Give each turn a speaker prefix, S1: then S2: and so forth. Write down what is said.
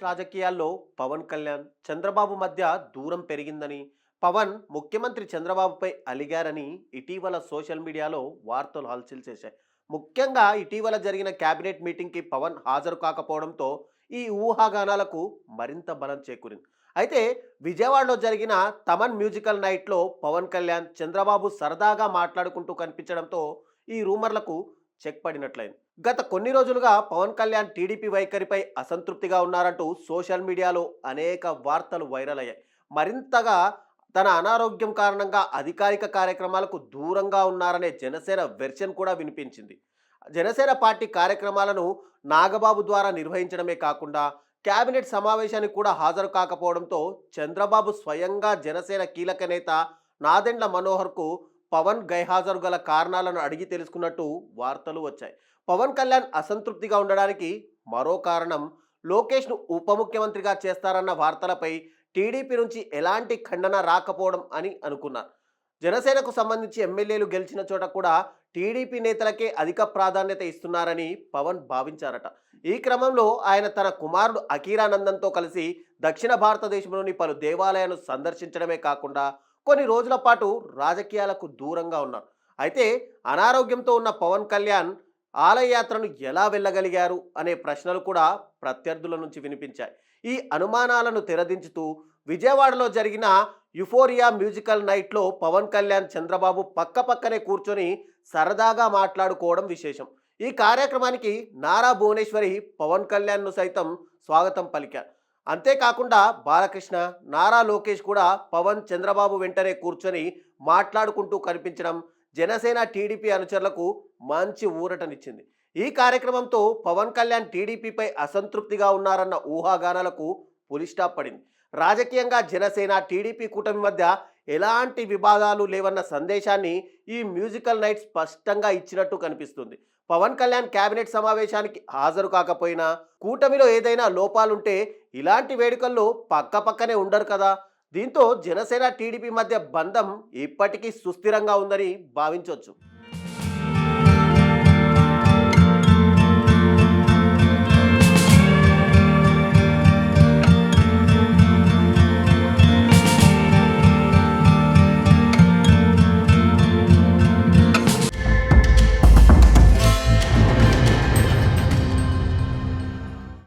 S1: రాజకీయాల్లో పవన్ కళ్యాణ్, చంద్రబాబు మధ్య దూరం పెరిగిందని, పవన్ ముఖ్యమంత్రి చంద్రబాబుపై అలిగారని ఇటీవల సోషల్ మీడియాలో వార్తలు హల్చల్ చేశాయి. ముఖ్యంగా ఇటీవల జరిగిన కేబినెట్ మీటింగ్కి పవన్ హాజరు కాకపోవడంతో ఈ ఊహాగానాలకు మరింత బలం చేకూరింది. అయితే విజయవాడలో జరిగిన తమన్ మ్యూజికల్ నైట్లో పవన్ కళ్యాణ్, చంద్రబాబు సరదాగా మాట్లాడుకుంటూ కనిపించడంతో ఈ రూమర్లకు చెక్ పడినట్లయింది. గత కొన్ని రోజులుగా పవన్ కళ్యాణ్ టీడీపీ వైఖరిపై అసంతృప్తిగా ఉన్నారంటూ సోషల్ మీడియాలో అనేక వార్తలు వైరల్ అయ్యాయి. మరింతగా తన అనారోగ్యం కారణంగా అధికారిక కార్యక్రమాలకు దూరంగా ఉన్నారనే జనసేన వెర్షన్ కూడా వినిపించింది. జనసేన పార్టీ కార్యక్రమాలను నాగబాబు ద్వారా నిర్వహించడమే కాకుండా కేబినెట్ సమావేశానికి కూడా హాజరు కాకపోవడంతో చంద్రబాబు స్వయంగా జనసేన కీలక నేత నాదెండ్ల మనోహర్కు పవన్ గైహాజరు గల కారణాలను అడిగి తెలుసుకున్నట్టు వార్తలు వచ్చాయి. పవన్ కళ్యాణ్ అసంతృప్తిగా ఉండడానికి మరో కారణం లోకేష్ను ఉప ముఖ్యమంత్రిగా చేస్తారన్న వార్తలపై టీడీపీ నుంచి ఎలాంటి ఖండన రాకపోవడం అని అనుకున్నారు. జనసేనకు సంబంధించి ఎమ్మెల్యేలు గెలిచిన చోట కూడా టీడీపీ నేతలకే అధిక ప్రాధాన్యత ఇస్తున్నారని పవన్ భావించారట. ఈ క్రమంలో ఆయన తన కుమారుడు అకీరానందన్తో కలిసి దక్షిణ భారతదేశంలోని పలు దేవాలయాలను సందర్శించడమే కాకుండా కొన్ని రోజుల పాటు రాజకీయాలకు దూరంగా ఉన్నారు. అయితే అనారోగ్యంతో ఉన్న పవన్ కళ్యాణ్ ఆలయయాత్రను ఎలా వెళ్ళగలిగారు అనే ప్రశ్నలు కూడా ప్రత్యర్థుల నుంచి వినిపించాయి. ఈ అనుమానాలను తెరదించుతూ విజయవాడలో జరిగిన యుఫోరియా మ్యూజికల్ నైట్లో పవన్ కళ్యాణ్, చంద్రబాబు పక్కపక్కనే కూర్చొని సరదాగా మాట్లాడుకోవడం విశేషం. ఈ కార్యక్రమానికి నారా భువనేశ్వరి పవన్ కళ్యాణ్ను సైతం స్వాగతం పలికారు. అంతేకాకుండా బాలకృష్ణ, నారా లోకేష్ కూడా పవన్, చంద్రబాబు వెంటనే కూర్చొని మాట్లాడుకుంటూ కనిపించడం జనసేన టీడీపీ అనుచరులకు మంచి ఊరటనిచ్చింది. ఈ కార్యక్రమంతో పవన్ కళ్యాణ్ టీడీపీపై అసంతృప్తిగా ఉన్నారన్న ఊహాగానాలకు పులిస్టాప్ పడింది. రాజకీయంగా జనసేన టీడీపీ కూటమి మధ్య ఎలాంటి వివాదాలు లేవన్న సందేశాన్ని ఈ మ్యూజికల్ నైట్ స్పష్టంగా ఇచ్చినట్టు కనిపిస్తుంది. పవన్ కళ్యాణ్ కేబినెట్ సమావేశానికి హాజరు కాకపోయినా కూటమిలో ఏదైనా లోపాలుంటే ఇలాంటి వేడుకల్లో పక్కపక్కనే ఉండరు కదా. దీంతో జనసేన టీడీపీ మధ్య బంధం ఇప్పటికీ సుస్థిరంగా ఉందని భావించవచ్చు.